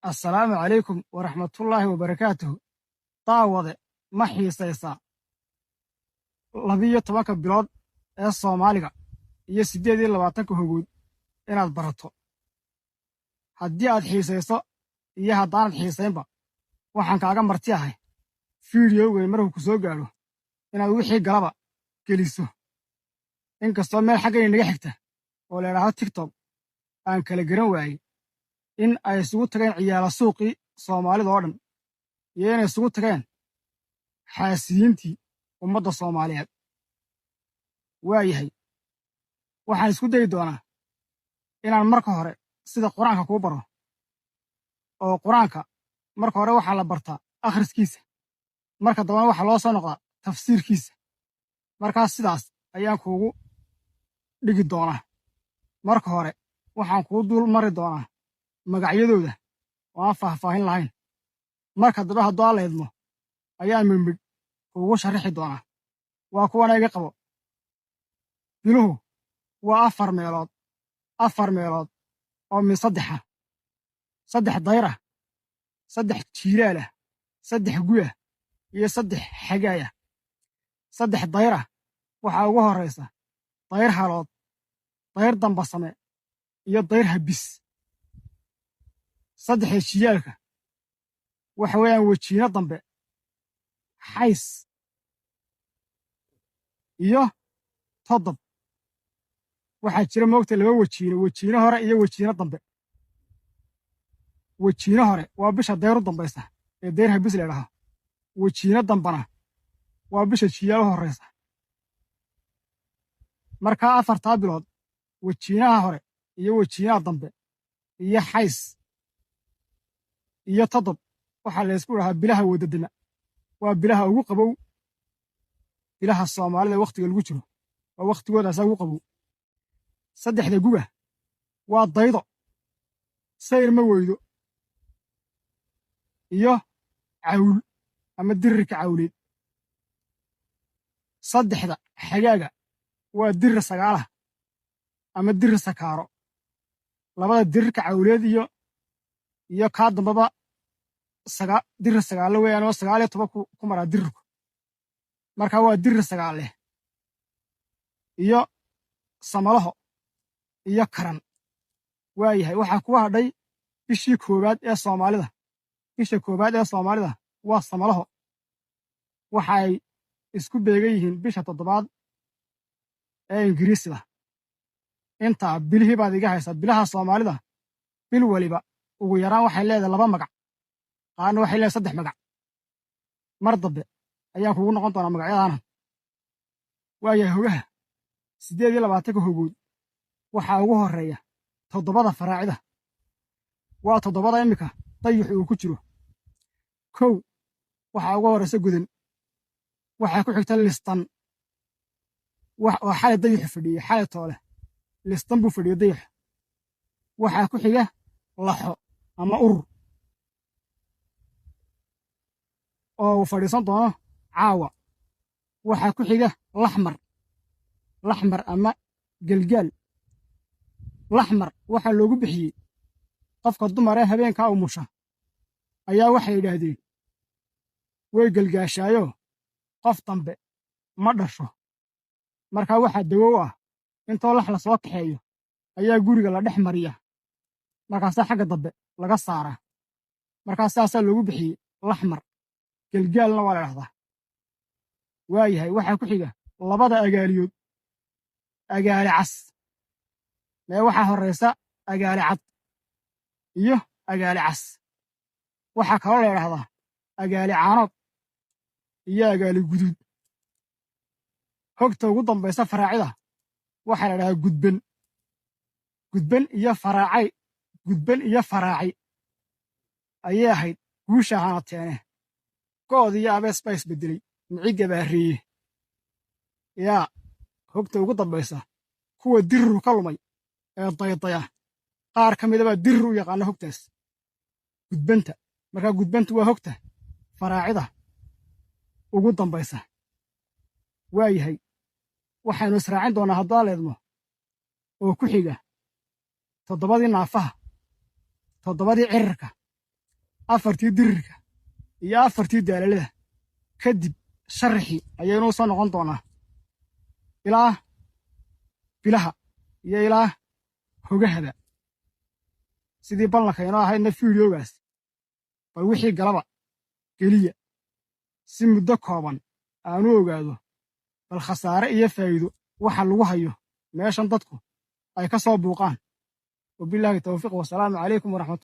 assalaamu calaykum waraxmatullaahi wabarakaatuhu. daawade ma xiisaysaa 12 bilood ee Soomaaliga iyo 28 hoggood inaad barato? haddii aad xiisayso iyo haddaanad xiisaynba waxaan kaaga marti ahay fiidiyowgani markuu ku soo gaadho inaad wixii galaba geliso. inkastoo meel xaggayna naga xigta oo la idhaahdo tiktok aan kala garan waayey in ay isugu tageen ciyaala suuqii Soomaalida oo dhan iyo inay isugu tageen xaasiyiintii ummadda Soomaaliyeed. waayahay waxaan isku dayi doonaa inaan marka hore sida qur-aanka kuu baro, oo qur-aanka marka hore waxaa la bartaa akhriskiisa, marka dambana waxaa loo soo noqdaa tafsiirkiisa. markaas sidaas ayaan kuugu dhigi doonaa. marka hore waxaan kuu dul mari doonaa magacyadooda oo aan faahfaahin lahayn. marka dambe hadduu alla idmo ayaan midhmidh kuugu sharrixi doonaa. waa kuwana iga qabo. biluhu waa 4 meelood oo min 3 3 dayr, 3 jiilaal, 3 guya iyo 3 xagaaya. 3 dayr waxaa ugu horraysa dayr halood, dayr dambasame iyo dayr habis. 3 jiyaalka waxa weeyaan wejiino dambe, xays iyo todob. waxaa jira moogta 2 wejiino hore iyo wejiino dambe. wejiino hore waa bisha dayru dambaysa ee dayr habis la idhaaho. wejiino dambana waa bisha jiyaal u horraysa. markaa 4 bilood wejiinaha hore iyo wejiinaha dambe iyo xays iyo todob waxaa la ysku dhahaa bilaha wadadana. waa bilaha ugu qabow bilaha Soomaalida wakhtiga lagu jiro, waa wakhtigoodaasa ugu qabow. 3 guga waa daydo, sayr ma weydo iyo cawl ama dirirka cawleed. 3 xagaaga waa dirir sagaalah ama dirir sakaaro. labada dirirka cawleed iyo kaa dambaba dirir sagaalo weeyaan oo 19 ku maraa dirirku. markaa waa dirir sagaal leh iyo samalaho iyo karan. waayahay waxaa kuga hadhay bishii koowaad ee Soomaalida. bisha koowaad ee Soomaalida waa samalaho. waxay isku beegan yihiin bisha 7aad ee Ingiriisida. intaa bilihii baad iga haysaa. bilaha Soomaalida bil waliba ugu yaraan waxay leedahay 2 magac, qaarna waxay leedahay 3 magac. mar dambe ayaan kugu noqon doonaa magacyadaana. waayahay hogaha 28 hoggood waxaa ugu horreeya 7 faraacida. waa 7 iminka dayixu uu ku jiro. 1 waxaa ugu horraysa gudan, waxaa ku xigta listan. waa xalay dayixu fadhiyey, xalay toole listan buu fadhiyey dayixu. waxaa ku xiga laxo ama urur oo uu fadhiisan doono caawa. waxaa ku xiga laxmar ama gelgaal. laxmar waxaa loogu bixiyey qofka dumar ee habeenkaa umusha ayaa waxay yidhaahdeen way gelgaashaayoo qof dambe ma dhasho. markaa waxaa dawow ah intoo lax la soo kaxeeyo ayaa guriga la dhex mariya, markaasaa xagga dambe laga saaraa. markaas saasaa loogu bixiyey laxmar. gelgaalna waa la dhahdaa. waayahay waxaa ku xiga 2 agaaliyood, agaali cas. mee waxaa horraysa agaali cad iyo agaali cas. waxaa kaloo la idhahdaa agaali caanood iyo agaali guduud. hogta ugu dambaysa faraacida waxaa la idhahdaa gudban iyo faraaci ayay ahayd guusha hanateene. good iyo abees baa isbeddelay, miciga baareeye. yaa hogta ugu dambaysa kuwa diriru ka lumay ee daydaya qaar ka midabaa dirir u yaqaana hogtaas gudbanta. markaa gudbanta waa hogta faraacida ugu dambaysa. waayahay waxaynu israacin doonaa hadduu alla idmo oo ku xiga 7 naafaha, 7 cirirka afartii dirirka iyo afartii daalalada kadib sharaxii ayaynuu soo noqon doonaa ilaa bilaha iyo ilaa hogahada sidii ballanka inoo ahaydna fiidiyoogaas bal wixii galaba geliya si muddo kooban aanu ogaado bal khasaare iyo faa'iido waxa lagu hayo meeshan dadku ay ka soo buuqaan wabilaahi tawfiiq wasalaamu calaykum waraxmat